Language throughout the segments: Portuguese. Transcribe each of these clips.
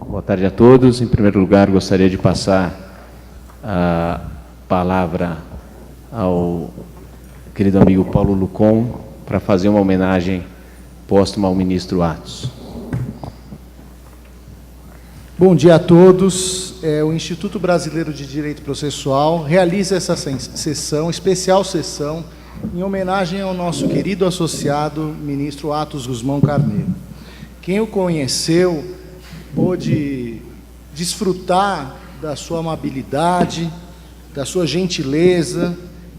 Boa tarde a todos. Em primeiro lugar, gostaria de passar a palavra ao querido amigo Paulo Lucon para fazer uma homenagem póstuma ao ministro Atos. Bom dia a todos. O Instituto Brasileiro de Direito Processual realiza essa sessão, especial sessão, em homenagem ao nosso querido associado, ministro Atos Guzmão Carneiro. Quem o conheceu pôde desfrutar da sua amabilidade, da sua gentileza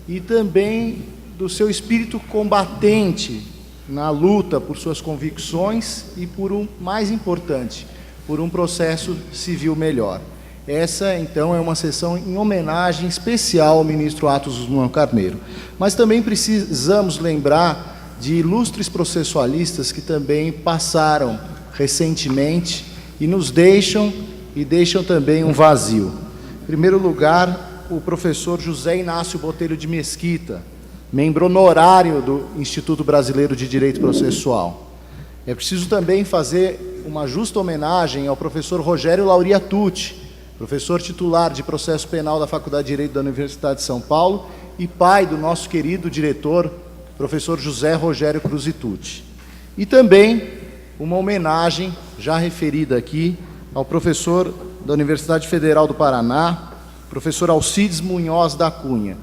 e também do seu espírito combatente na luta por suas convicções e por mais importante, por um processo civil melhor. Essa, então, é uma sessão em homenagem especial ao ministro Atos Guzmão Carneiro. Mas também precisamos lembrar de ilustres processualistas que também passaram recentemente e nos deixam também um vazio. Em primeiro lugar, o professor José Inácio Botelho de Mesquita, membro honorário do Instituto Brasileiro de Direito Processual. É preciso também fazer uma justa homenagem ao professor Rogério Lauria Tucci, professor titular de Processo Penal da Faculdade de Direito da Universidade de São Paulo e pai do nosso querido diretor, professor José Rogério Cruz Tucci. E também uma homenagem, já referida aqui, ao professor da Universidade Federal do Paraná, professor Alcides Munhoz da Cunha.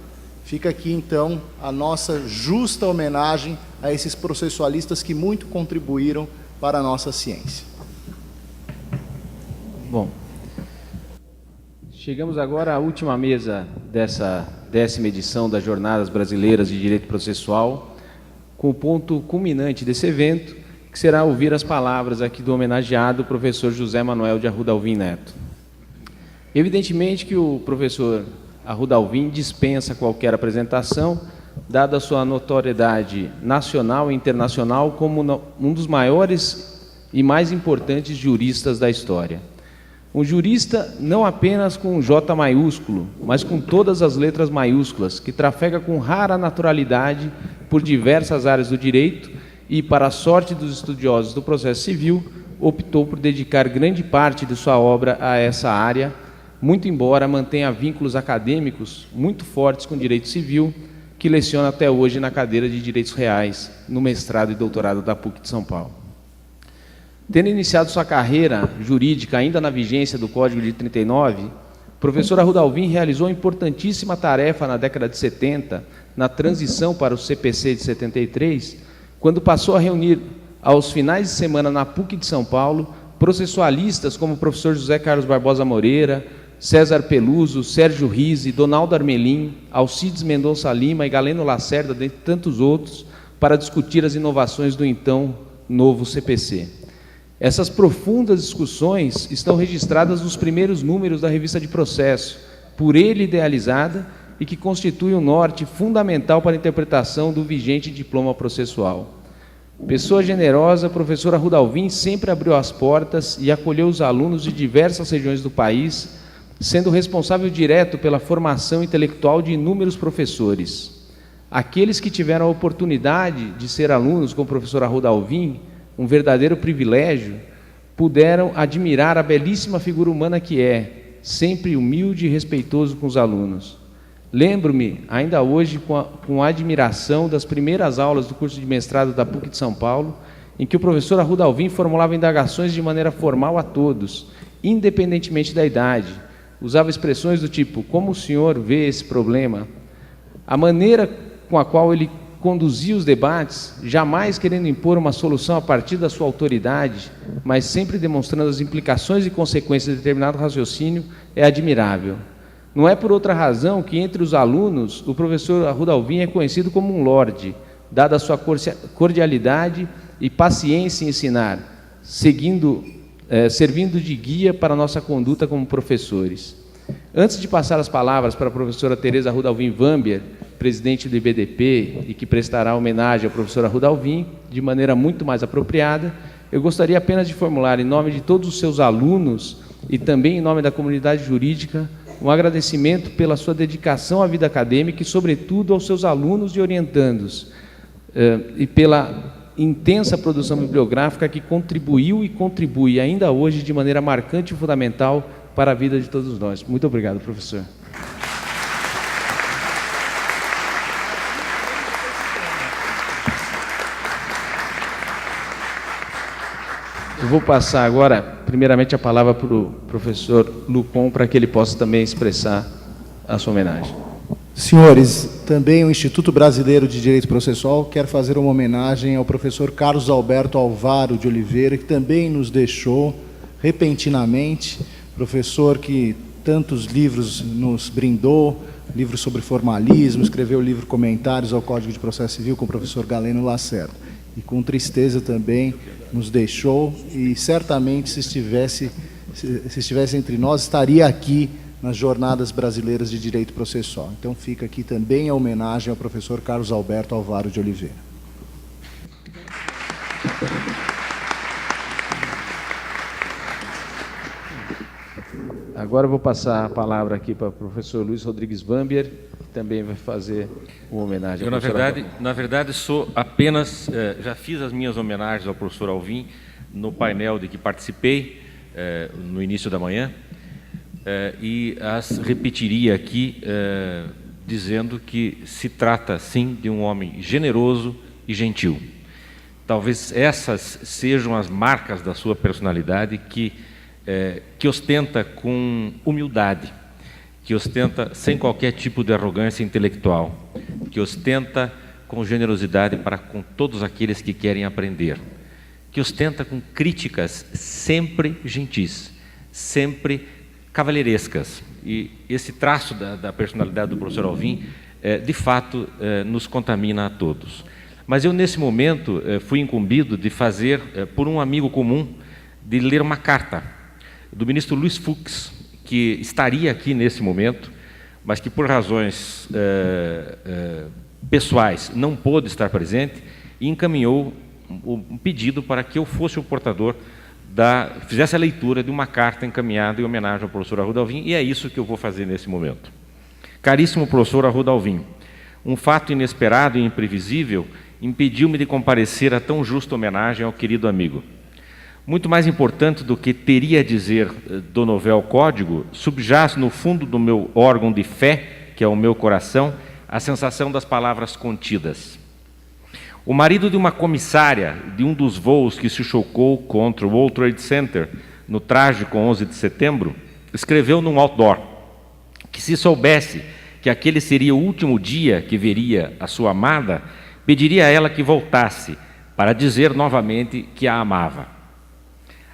Fica aqui, então, a nossa justa homenagem a esses processualistas que muito contribuíram para a nossa ciência. Bom, chegamos agora à última mesa dessa 10ª edição das Jornadas Brasileiras de Direito Processual, com o ponto culminante desse evento, que será ouvir as palavras aqui do homenageado professor José Manuel de Arruda Alvim Neto. Evidentemente que o professor Arruda Alvim dispensa qualquer apresentação, dada a sua notoriedade nacional e internacional como um dos maiores e mais importantes juristas da história. Um jurista não apenas com um J maiúsculo, mas com todas as letras maiúsculas, que trafega com rara naturalidade por diversas áreas do direito e, para a sorte dos estudiosos do processo civil, optou por dedicar grande parte de sua obra a essa área, muito embora mantenha vínculos acadêmicos muito fortes com o direito civil, que leciona até hoje na cadeira de Direitos Reais, no mestrado e doutorado da PUC de São Paulo. Tendo iniciado sua carreira jurídica ainda na vigência do Código de 39, o professor Arruda Alvim realizou importantíssima tarefa na década de 70, na transição para o CPC de 73, quando passou a reunir, aos finais de semana na PUC de São Paulo, processualistas como o professor José Carlos Barbosa Moreira, César Peluso, Sérgio Rizzi, Donaldo Armelim, Alcides Mendonça Lima e Galeno Lacerda, dentre tantos outros, para discutir as inovações do então novo CPC. Essas profundas discussões estão registradas nos primeiros números da revista de processo, por ele idealizada, e que constitui um norte fundamental para a interpretação do vigente diploma processual. Pessoa generosa, a professora Arruda Alvim sempre abriu as portas e acolheu os alunos de diversas regiões do país, sendo responsável direto pela formação intelectual de inúmeros professores. Aqueles que tiveram a oportunidade de ser alunos com o professor Arruda Alvim, um verdadeiro privilégio, puderam admirar a belíssima figura humana que é, sempre humilde e respeitoso com os alunos. Lembro-me, ainda hoje, com admiração, das primeiras aulas do curso de mestrado da PUC de São Paulo, em que o professor Arruda Alvim formulava indagações de maneira formal a todos, independentemente da idade. Usava expressões do tipo, como o senhor vê esse problema? A maneira com a qual ele conduzia os debates, jamais querendo impor uma solução a partir da sua autoridade, mas sempre demonstrando as implicações e consequências de determinado raciocínio, é admirável. Não é por outra razão que, entre os alunos, o professor Arruda Alvim é conhecido como um lorde, dada a sua cordialidade e paciência em ensinar, servindo de guia para a nossa conduta como professores. Antes de passar as palavras para a professora Tereza Arruda Alvim Vambier, presidente do IBDP, e que prestará homenagem ao professor Arruda Alvim, de maneira muito mais apropriada, eu gostaria apenas de formular, em nome de todos os seus alunos e também em nome da comunidade jurídica, um agradecimento pela sua dedicação à vida acadêmica e, sobretudo, aos seus alunos e orientandos, e pela intensa produção bibliográfica que contribuiu e contribui ainda hoje de maneira marcante e fundamental para a vida de todos nós. Muito obrigado, professor. Eu vou passar agora, primeiramente, a palavra para o professor Lucon, para que ele possa também expressar a sua homenagem. Senhores, também o Instituto Brasileiro de Direito Processual quer fazer uma homenagem ao professor Carlos Alberto Alvaro de Oliveira, que também nos deixou repentinamente, professor que tantos livros nos brindou, livros sobre formalismo, escreveu o livro Comentários ao Código de Processo Civil com o professor Galeno Lacerda. E com tristeza também nos deixou, e certamente se estivesse entre nós, estaria aqui nas Jornadas Brasileiras de Direito Processual. Então fica aqui também a homenagem ao professor Carlos Alberto Alvaro de Oliveira. Agora eu vou passar a palavra aqui para o professor Luiz Rodrigues Bambier, que também vai fazer uma homenagem. Eu, na verdade, sou apenas, já fiz as minhas homenagens ao professor Alvim no painel de que participei no início da manhã, e as repetiria aqui, dizendo que se trata, sim, de um homem generoso e gentil. Talvez essas sejam as marcas da sua personalidade, que ostenta com humildade, que ostenta sem qualquer tipo de arrogância intelectual, que ostenta com generosidade para com todos aqueles que querem aprender, que ostenta com críticas sempre gentis, sempre cavalheirescas. E esse traço da personalidade do professor Alvim, de fato, nos contamina a todos. Mas eu, nesse momento, fui incumbido de fazer, por um amigo comum, de ler uma carta do ministro Luiz Fux, que estaria aqui nesse momento, mas que por razões pessoais não pôde estar presente, e encaminhou um pedido para que eu fosse o portador fizesse a leitura de uma carta encaminhada em homenagem ao professor Arruda Alvim, e é isso que eu vou fazer nesse momento. Caríssimo professor Arruda Alvim, um fato inesperado e imprevisível impediu-me de comparecer a tão justa homenagem ao querido amigo. Muito mais importante do que teria a dizer do novel código, subjaz no fundo do meu órgão de fé, que é o meu coração, a sensação das palavras contidas. O marido de uma comissária de um dos voos que se chocou contra o World Trade Center no trágico 11 de setembro, escreveu num outdoor que, se soubesse que aquele seria o último dia que veria a sua amada, pediria a ela que voltasse para dizer novamente que a amava.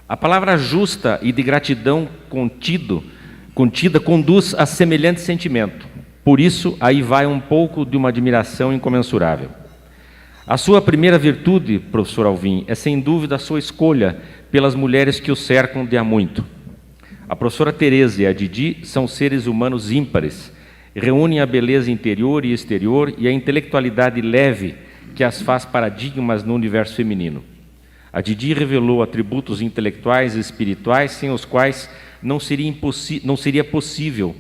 A palavra justa e de gratidão contida conduz a semelhante sentimento. Por isso, aí vai um pouco de uma admiração incomensurável. A sua primeira virtude, professor Alvim, é sem dúvida a sua escolha pelas mulheres que o cercam de há muito. A professora Tereza e a Didi são seres humanos ímpares, reúnem a beleza interior e exterior e a intelectualidade leve que as faz paradigmas no universo feminino. A Didi revelou atributos intelectuais e espirituais sem os quais não seria possível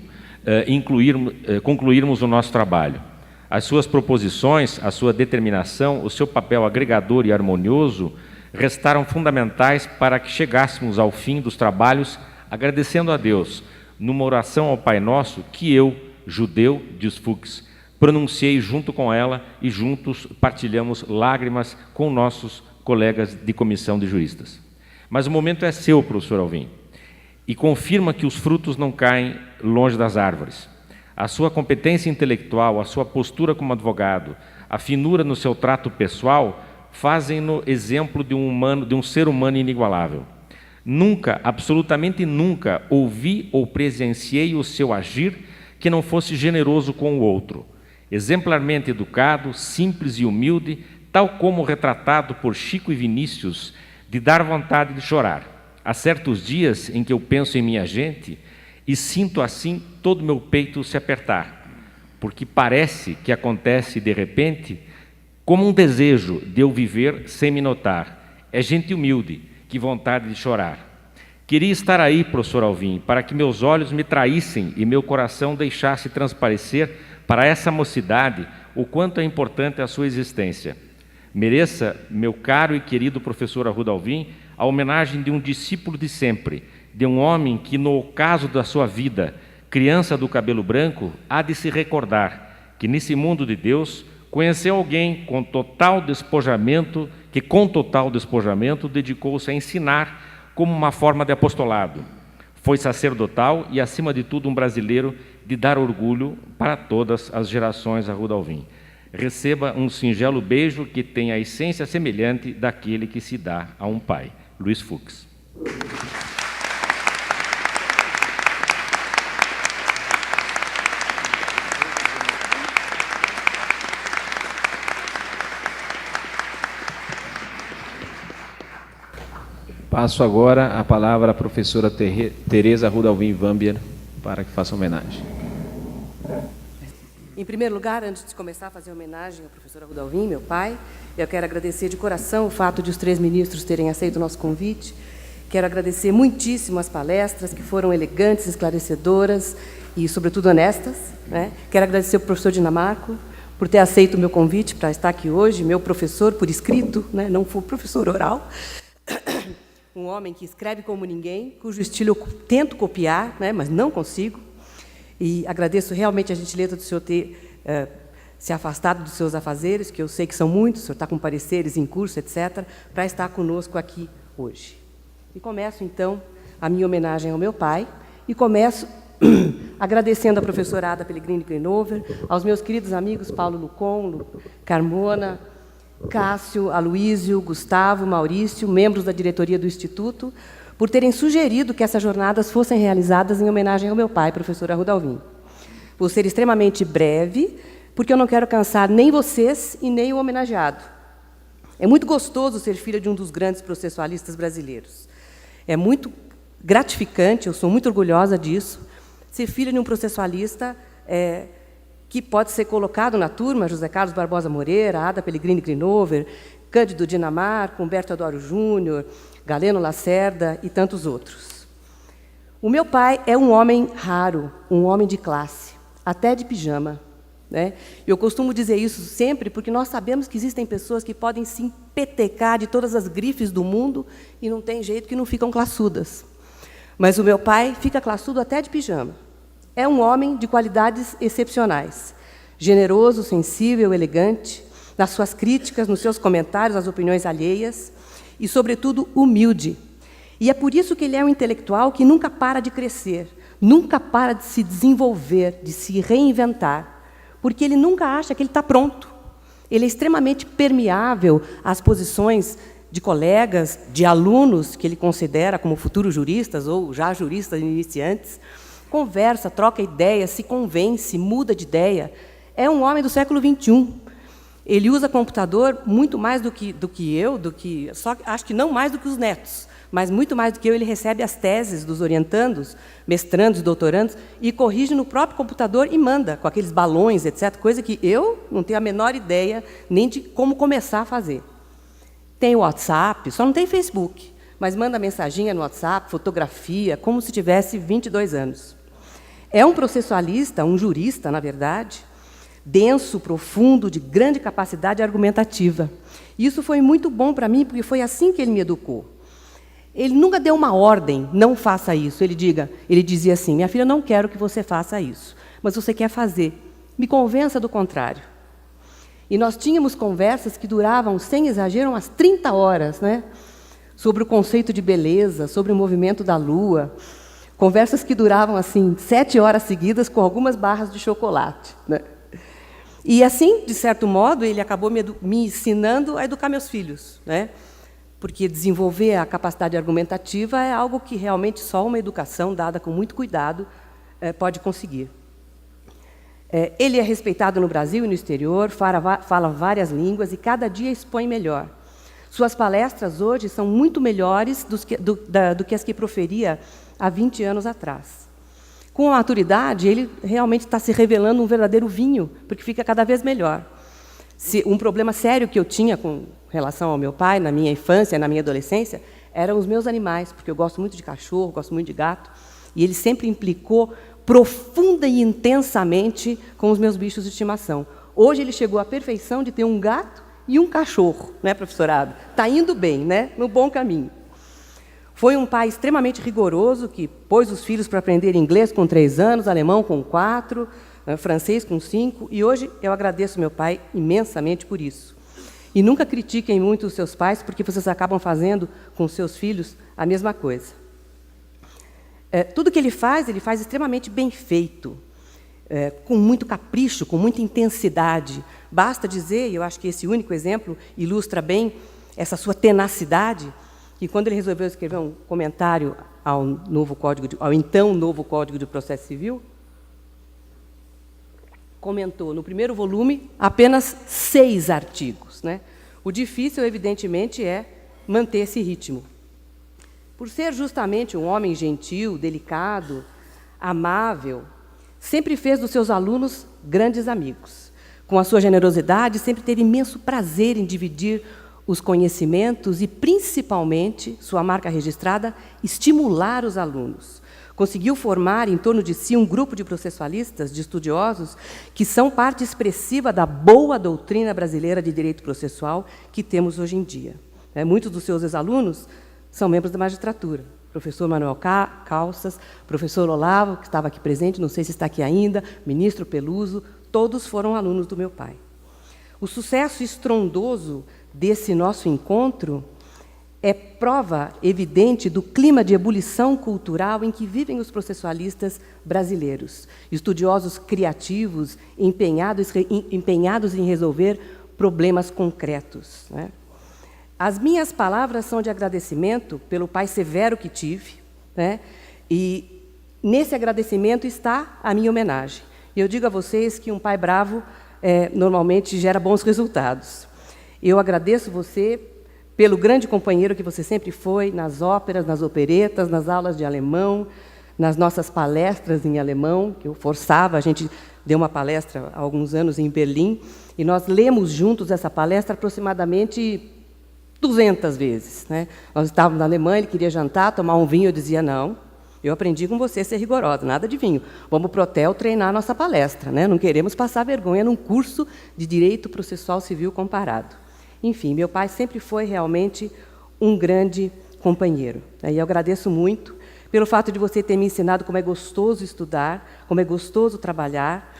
concluirmos o nosso trabalho. As suas proposições, a sua determinação, o seu papel agregador e harmonioso restaram fundamentais para que chegássemos ao fim dos trabalhos agradecendo a Deus, numa oração ao Pai Nosso que eu, judeu, diz Fux, pronunciei junto com ela e juntos partilhamos lágrimas com nossos colegas de comissão de juristas. Mas o momento é seu, professor Alvim, e confirma que os frutos não caem longe das árvores. A sua competência intelectual, a sua postura como advogado, a finura no seu trato pessoal, fazem-no exemplo de um ser humano inigualável. Nunca, absolutamente nunca, ouvi ou presenciei o seu agir que não fosse generoso com o outro. Exemplarmente educado, simples e humilde, tal como retratado por Chico e Vinícius, de dar vontade de chorar. Há certos dias em que eu penso em minha gente e sinto assim todo o meu peito se apertar, porque parece que acontece de repente como um desejo de eu viver sem me notar. É gente humilde, que vontade de chorar. Queria estar aí, professor Alvim, para que meus olhos me traíssem e meu coração deixasse transparecer para essa mocidade o quanto é importante a sua existência. Mereça, meu caro e querido professor Arruda Alvim, a homenagem de um discípulo de sempre, de um homem que, no ocaso da sua vida, criança do cabelo branco, há de se recordar que, nesse mundo de Deus, conheceu alguém com total despojamento, que com total despojamento dedicou-se a ensinar como uma forma de apostolado. Foi sacerdotal e, acima de tudo, um brasileiro de dar orgulho para todas as gerações Arruda Alvim. Receba um singelo beijo que tem a essência semelhante daquele que se dá a um pai. Luiz Fux. Passo agora a palavra à professora Tereza Arruda Alvim Vambier para que faça homenagem. Em primeiro lugar, antes de começar a fazer homenagem ao professor Arruda Alvim, meu pai, eu quero agradecer de coração o fato de os 3 ministros terem aceito o nosso convite. Quero agradecer muitíssimo as palestras, que foram elegantes, esclarecedoras e, sobretudo, honestas, né? Quero agradecer ao professor Dinamarco por ter aceito o meu convite para estar aqui hoje, meu professor por escrito, né? Não foi professor oral. Um homem que escreve como ninguém, cujo estilo eu tento copiar, né? Mas não consigo. E agradeço realmente a gentileza do senhor ter se afastado dos seus afazeres, que eu sei que são muitos, o senhor está com pareceres em curso, etc., para estar conosco aqui hoje. E começo, então, a minha homenagem ao meu pai, e começo agradecendo à professora Ada Pellegrini Grenover, aos meus queridos amigos Paulo Lucon, Carmona, Cássio, Aloísio, Gustavo, Maurício, membros da diretoria do Instituto, por terem sugerido que essas jornadas fossem realizadas em homenagem ao meu pai, professor Arruda Alvim. Vou ser extremamente breve, porque eu não quero cansar nem vocês e nem o homenageado. É muito gostoso ser filha de um dos grandes processualistas brasileiros. É muito gratificante, eu sou muito orgulhosa disso, ser filha de um processualista que pode ser colocado na turma, José Carlos Barbosa Moreira, Ada Pellegrini Grenover, Cândido Dinamarco, Humberto Adoro Júnior, Galeno Lacerda e tantos outros. O meu pai é um homem raro, um homem de classe, até de pijama, né? Eu costumo dizer isso sempre porque nós sabemos que existem pessoas que podem se empetecar de todas as grifes do mundo e não tem jeito que não ficam classudas. Mas o meu pai fica classudo até de pijama. É um homem de qualidades excepcionais, generoso, sensível, elegante, nas suas críticas, nos seus comentários, nas opiniões alheias, e, sobretudo, humilde. E é por isso que ele é um intelectual que nunca para de crescer, nunca para de se desenvolver, de se reinventar, porque ele nunca acha que ele está pronto. Ele é extremamente permeável às posições de colegas, de alunos que ele considera como futuros juristas ou já juristas iniciantes, conversa, troca ideias, se convence, muda de ideia. É um homem do século XXI. Ele usa computador muito mais do que eu, só acho que não mais do que os netos, mas muito mais do que eu. Ele recebe as teses dos orientandos, mestrandos, doutorandos, e corrige no próprio computador e manda, com aqueles balões, etc., coisa que eu não tenho a menor ideia nem de como começar a fazer. Tem o WhatsApp, só não tem Facebook, mas manda mensaginha no WhatsApp, fotografia, como se tivesse 22 anos. É um processualista, um jurista, na verdade, denso, profundo, de grande capacidade argumentativa. Isso foi muito bom para mim, porque foi assim que ele me educou. Ele nunca deu uma ordem, não faça isso. Ele dizia assim, minha filha, não quero que você faça isso, mas você quer fazer. Me convença do contrário. E nós tínhamos conversas que duravam, sem exagero, umas 30 horas, né? Sobre o conceito de beleza, sobre o movimento da lua. Conversas que duravam, assim, 7 horas seguidas, com algumas barras de chocolate, né? E, assim, de certo modo, ele acabou me ensinando a educar meus filhos, né? Porque desenvolver a capacidade argumentativa é algo que realmente só uma educação dada com muito cuidado pode conseguir. Ele é respeitado no Brasil e no exterior, fala várias línguas e cada dia expõe melhor. Suas palestras hoje são muito melhores do que as que proferia há 20 anos atrás. Com a maturidade, ele realmente está se revelando um verdadeiro vinho, porque fica cada vez melhor. Um problema sério que eu tinha com relação ao meu pai, na minha infância, na minha adolescência, eram os meus animais, porque eu gosto muito de cachorro, gosto muito de gato, e ele sempre implicou profunda e intensamente com os meus bichos de estimação. Hoje ele chegou à perfeição de ter um gato e um cachorro, né, professorado? Está indo bem, né? No bom caminho. Foi um pai extremamente rigoroso, que pôs os filhos para aprender inglês com 3 anos, alemão com 4, francês com 5, e hoje eu agradeço meu pai imensamente por isso. E nunca critiquem muito os seus pais, porque vocês acabam fazendo com seus filhos a mesma coisa. Tudo que ele faz extremamente bem feito, com muito capricho, com muita intensidade. Basta dizer, e eu acho que esse único exemplo ilustra bem essa sua tenacidade, que quando ele resolveu escrever um comentário ao então novo Código de Processo Civil, comentou no primeiro volume apenas 6 artigos, né? O difícil, evidentemente, é manter esse ritmo. Por ser justamente um homem gentil, delicado, amável, sempre fez dos seus alunos grandes amigos. Com a sua generosidade, sempre teve imenso prazer em dividir os conhecimentos e, principalmente, sua marca registrada, estimular os alunos. Conseguiu formar em torno de si um grupo de processualistas, de estudiosos, que são parte expressiva da boa doutrina brasileira de direito processual que temos hoje em dia. Muitos dos seus ex-alunos são membros da magistratura. Professor Manuel Calças, professor Olavo, que estava aqui presente, não sei se está aqui ainda, ministro Peluso, todos foram alunos do meu pai. O sucesso estrondoso desse nosso encontro é prova evidente do clima de ebulição cultural em que vivem os processualistas brasileiros, estudiosos criativos, empenhados em resolver problemas concretos, né? As minhas palavras são de agradecimento pelo pai severo que tive, né? E nesse agradecimento está a minha homenagem. E eu digo a vocês que um pai bravo normalmente gera bons resultados. Eu agradeço você pelo grande companheiro que você sempre foi nas óperas, nas operetas, nas aulas de alemão, nas nossas palestras em alemão, que eu forçava. A gente deu uma palestra há alguns anos em Berlim, e nós lemos juntos essa palestra aproximadamente 200 vezes, né? Nós estávamos na Alemanha, ele queria jantar, tomar um vinho, eu dizia, não, eu aprendi com você a ser rigorosa, nada de vinho. Vamos para o hotel treinar a nossa palestra, né? Não queremos passar vergonha num curso de Direito Processual Civil Comparado. Enfim, meu pai sempre foi realmente um grande companheiro. E eu agradeço muito pelo fato de você ter me ensinado como é gostoso estudar, como é gostoso trabalhar,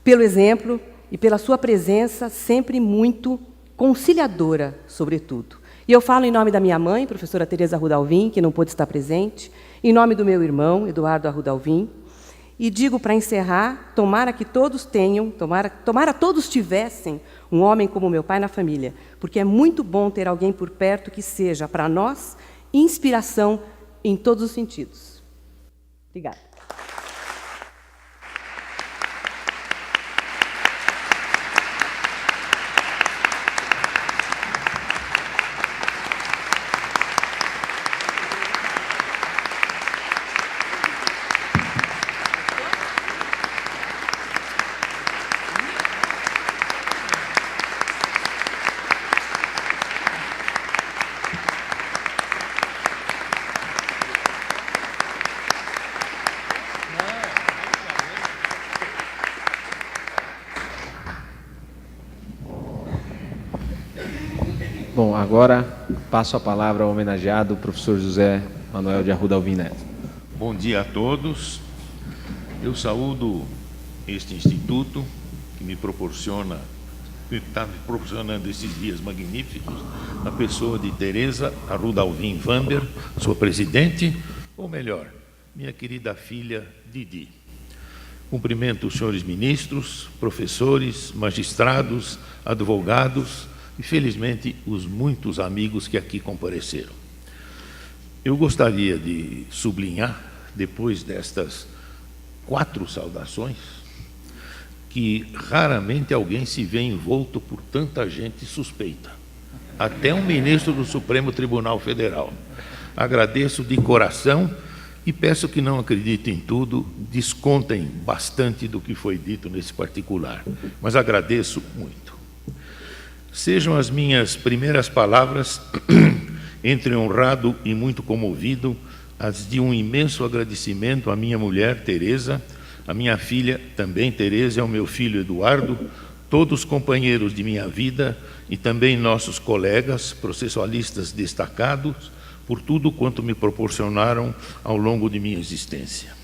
pelo exemplo e pela sua presença sempre muito conciliadora, sobretudo. E eu falo em nome da minha mãe, professora Tereza Arruda Alvim, que não pôde estar presente, em nome do meu irmão, Eduardo Arruda Alvim, e digo, para encerrar, tomara que todos tenham, tomara todos tivessem um homem como meu pai na família, porque é muito bom ter alguém por perto que seja, para nós, inspiração em todos os sentidos. Obrigada. Bom, agora passo a palavra ao homenageado, professor José Manuel de Arruda Alvim Neto. Bom dia a todos. Eu saúdo este instituto que me está me proporcionando esses dias magníficos, na pessoa de Tereza Arruda Alvim Vander, sua presidente, ou melhor, minha querida filha Didi. Cumprimento os senhores ministros, professores, magistrados, advogados e, felizmente, os muitos amigos que aqui compareceram. Eu gostaria de sublinhar, depois destas 4 saudações, que raramente alguém se vê envolto por tanta gente suspeita, até um ministro do Supremo Tribunal Federal. Agradeço de coração e peço que não acreditem em tudo, descontem bastante do que foi dito nesse particular, mas agradeço muito. Sejam as minhas primeiras palavras entre honrado e muito comovido, as de um imenso agradecimento à minha mulher, Teresa, à minha filha, também Teresa, e ao meu filho, Eduardo, todos companheiros de minha vida e também nossos colegas, processualistas destacados, por tudo quanto me proporcionaram ao longo de minha existência.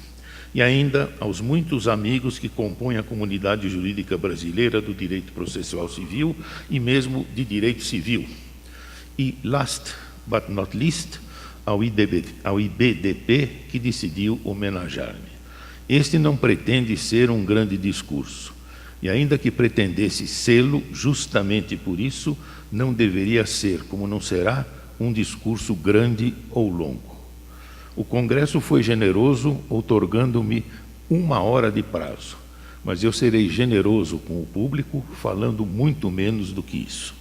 E ainda aos muitos amigos que compõem a comunidade jurídica brasileira do direito processual civil e mesmo de direito civil. E, last but not least, ao IBDP, que decidiu homenagear-me. Este não pretende ser um grande discurso, e ainda que pretendesse sê-lo, justamente por isso, não deveria ser, como não será, um discurso grande ou longo. O Congresso foi generoso, outorgando-me 1 hora de prazo, mas eu serei generoso com o público, falando muito menos do que isso.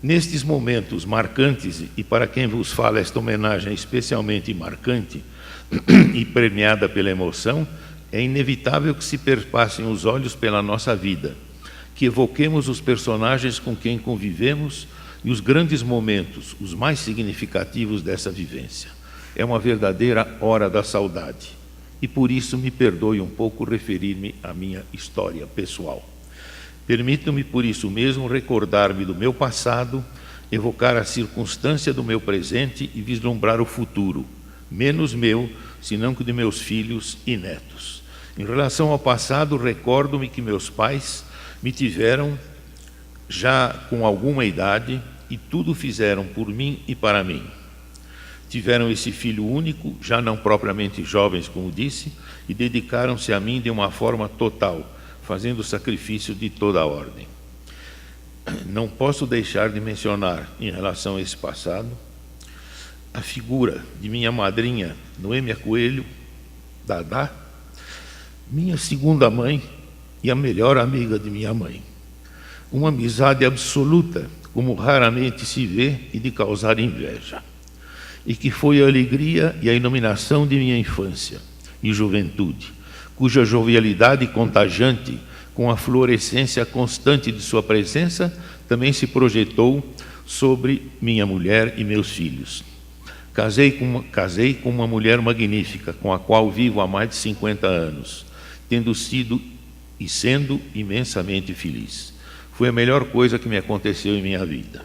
Nestes momentos marcantes, e para quem vos fala esta homenagem especialmente marcante e premiada pela emoção, é inevitável que se perpassem os olhos pela nossa vida, que evoquemos os personagens com quem convivemos e os grandes momentos, os mais significativos dessa vivência. É uma verdadeira hora da saudade, e por isso me perdoe um pouco referir-me à minha história pessoal. Permito-me, por isso mesmo, recordar-me do meu passado, evocar a circunstância do meu presente e vislumbrar o futuro, menos meu, senão que de meus filhos e netos. Em relação ao passado, recordo-me que meus pais me tiveram já com alguma idade e tudo fizeram por mim e para mim. Tiveram esse filho único, já não propriamente jovens, como disse, e dedicaram-se a mim de uma forma total, fazendo sacrifício de toda a ordem. Não posso deixar de mencionar, em relação a esse passado, a figura de minha madrinha, Noêmia Coelho, Dadá, minha segunda mãe e a melhor amiga de minha mãe. Uma amizade absoluta, como raramente se vê, e de causar inveja. E que foi a alegria e a iluminação de minha infância e juventude, cuja jovialidade contagiante, com a fluorescência constante de sua presença, também se projetou sobre minha mulher e meus filhos. Casei com uma mulher magnífica, com a qual vivo há mais de 50 anos, tendo sido e sendo imensamente feliz. Foi a melhor coisa que me aconteceu em minha vida.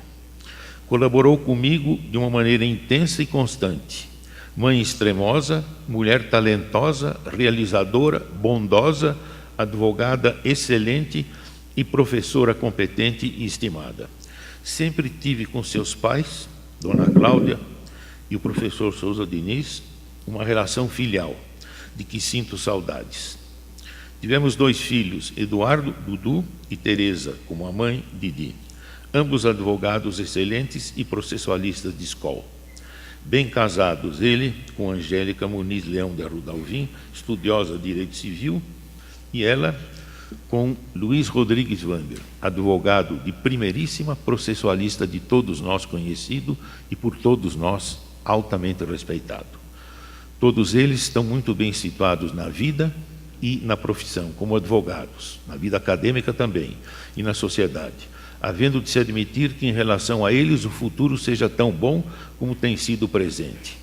Colaborou comigo de uma maneira intensa e constante. Mãe extremosa, mulher talentosa, realizadora, bondosa, advogada excelente e professora competente e estimada. Sempre tive com seus pais, Dona Cláudia e o professor Souza Diniz, uma relação filial, de que sinto saudades. Tivemos 2 filhos, Eduardo, Dudu e Teresa, como a mãe, Didi. Ambos advogados excelentes e processualistas de escola. Bem casados, ele com Angélica Muniz Leão de Arruda Alvim, estudiosa de Direito Civil, e ela com Luiz Rodrigues Wanger, advogado de primeiríssima, processualista de todos nós conhecido e por todos nós altamente respeitado. Todos eles estão muito bem situados na vida e na profissão, como advogados, na vida acadêmica também, e na sociedade, havendo de se admitir que, em relação a eles, o futuro seja tão bom como tem sido o presente.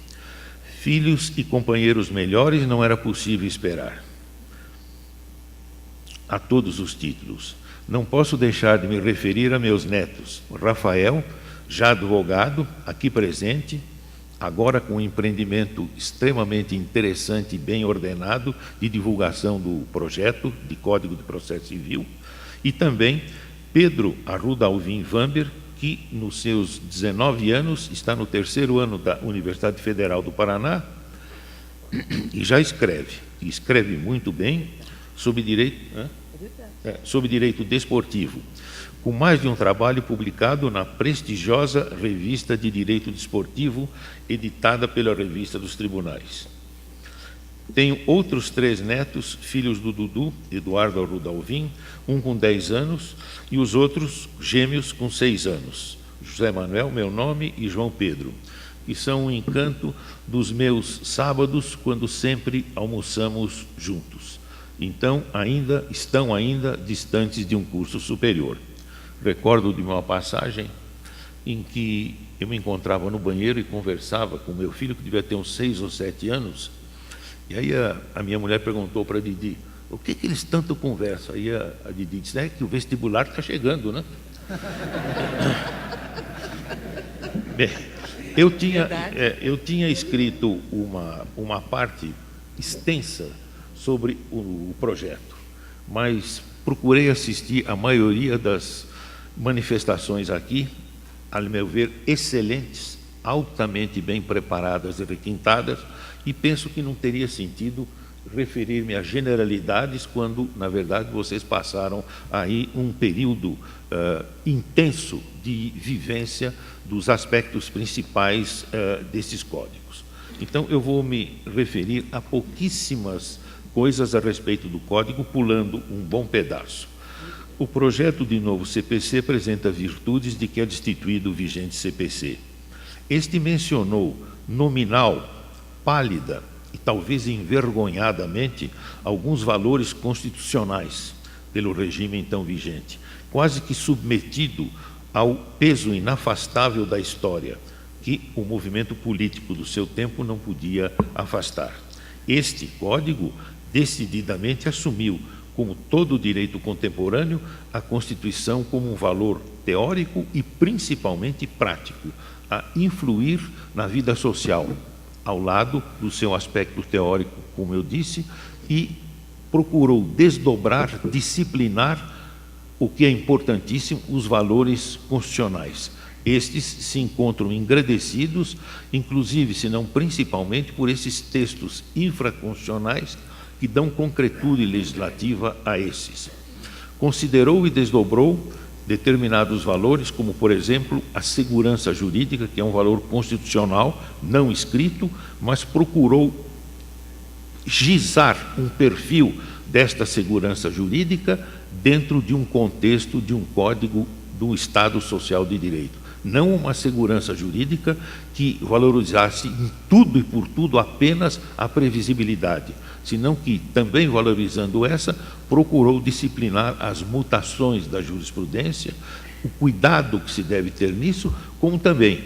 Filhos e companheiros melhores não era possível esperar. A todos os títulos. Não posso deixar de me referir a meus netos. Rafael, já advogado, aqui presente, agora com um empreendimento extremamente interessante e bem ordenado de divulgação do projeto de Código de Processo Civil, e também Pedro Arruda Alvim Vamber, que nos seus 19 anos está no 3º ano da Universidade Federal do Paraná e já escreve muito bem sobre direito desportivo, com mais de um trabalho publicado na prestigiosa Revista de Direito Desportivo, editada pela Revista dos Tribunais. Tenho outros 3 netos, filhos do Dudu, Eduardo Arruda Alvim, um com 10 anos, e os outros gêmeos com 6 anos, José Manuel, meu nome, e João Pedro, que são um encanto dos meus sábados, quando sempre almoçamos juntos. Então, estão ainda distantes de um curso superior. Recordo de uma passagem em que eu me encontrava no banheiro e conversava com meu filho, que devia ter uns 6 ou 7 anos, e aí a minha mulher perguntou para a Didi, o que eles tanto conversam? Aí a Didi disse, é que o vestibular está chegando, né? Bem, eu tinha escrito uma parte extensa sobre o projeto, mas procurei assistir a maioria das manifestações aqui, a meu ver, excelentes, altamente bem preparadas e requintadas, e penso que não teria sentido referir-me a generalidades quando, na verdade, vocês passaram aí um período intenso de vivência dos aspectos principais desses códigos. Então, eu vou me referir a pouquíssimas coisas a respeito do código, pulando um bom pedaço. O projeto de novo CPC apresenta virtudes de que é destituído o vigente CPC. Este mencionou nominal, pálida e talvez envergonhadamente alguns valores constitucionais pelo regime então vigente, quase que submetido ao peso inafastável da história, que o movimento político do seu tempo não podia afastar. Este código decididamente assumiu, como todo o direito contemporâneo, a Constituição como um valor teórico e principalmente prático, a influir na vida social, ao lado do seu aspecto teórico, como eu disse, e procurou desdobrar, disciplinar, o que é importantíssimo, os valores constitucionais. Estes se encontram engrandecidos, inclusive, se não principalmente, por esses textos infraconstitucionais que dão concretude legislativa a esses. Considerou e desdobrou determinados valores, como, por exemplo, a segurança jurídica, que é um valor constitucional, não escrito, mas procurou gizar um perfil desta segurança jurídica dentro de um contexto de um código do Estado Social de Direito. Não uma segurança jurídica que valorizasse em tudo e por tudo apenas a previsibilidade, senão que, também valorizando essa, procurou disciplinar as mutações da jurisprudência, o cuidado que se deve ter nisso, como também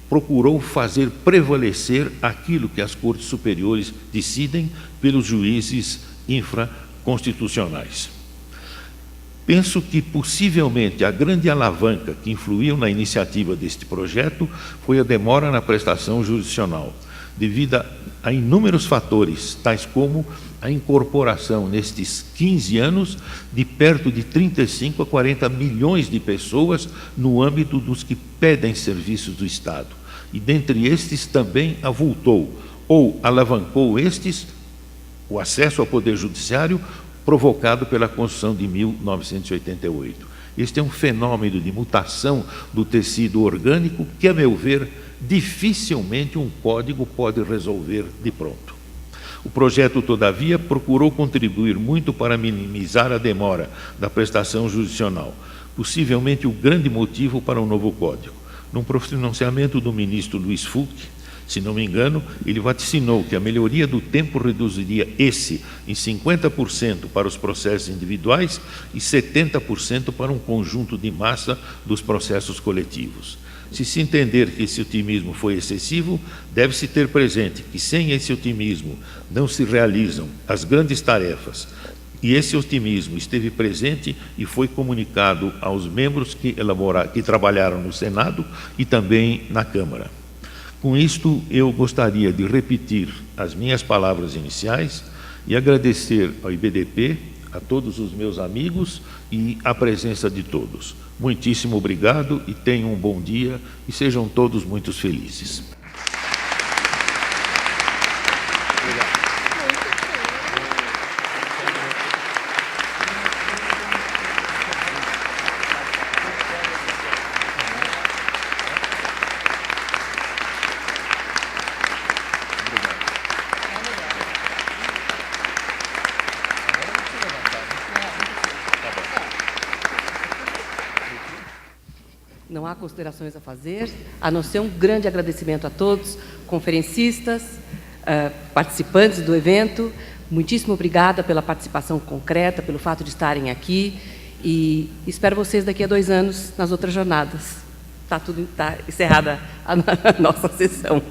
procurou fazer prevalecer aquilo que as cortes superiores decidem pelos juízes infraconstitucionais. Penso que, possivelmente, a grande alavanca que influiu na iniciativa deste projeto foi a demora na prestação jurisdicional, devido a inúmeros fatores, tais como a incorporação, nestes 15 anos, de perto de 35 a 40 milhões de pessoas no âmbito dos que pedem serviços do Estado. E, dentre estes, também avultou, ou alavancou estes, o acesso ao Poder Judiciário, provocado pela Constituição de 1988. Este é um fenômeno de mutação do tecido orgânico que, a meu ver, dificilmente um código pode resolver de pronto. O projeto, todavia, procurou contribuir muito para minimizar a demora da prestação jurisdicional, possivelmente o grande motivo para um novo código. Num pronunciamento do ministro Luiz Fux, se não me engano, ele vaticinou que a melhoria do tempo reduziria esse em 50% para os processos individuais e 70% para um conjunto de massa dos processos coletivos. Se se entender que esse otimismo foi excessivo, deve-se ter presente que sem esse otimismo não se realizam as grandes tarefas. E esse otimismo esteve presente e foi comunicado aos membros que trabalharam no Senado e também na Câmara. Com isto, eu gostaria de repetir as minhas palavras iniciais e agradecer ao IBDP, a todos os meus amigos e a presença de todos. Muitíssimo obrigado e tenham um bom dia e sejam todos muito felizes. Não há considerações a fazer, a não ser um grande agradecimento a todos, conferencistas, participantes do evento. Muitíssimo obrigada pela participação concreta, pelo fato de estarem aqui, e espero vocês daqui a 2 anos nas outras jornadas. Tá encerrada a nossa sessão.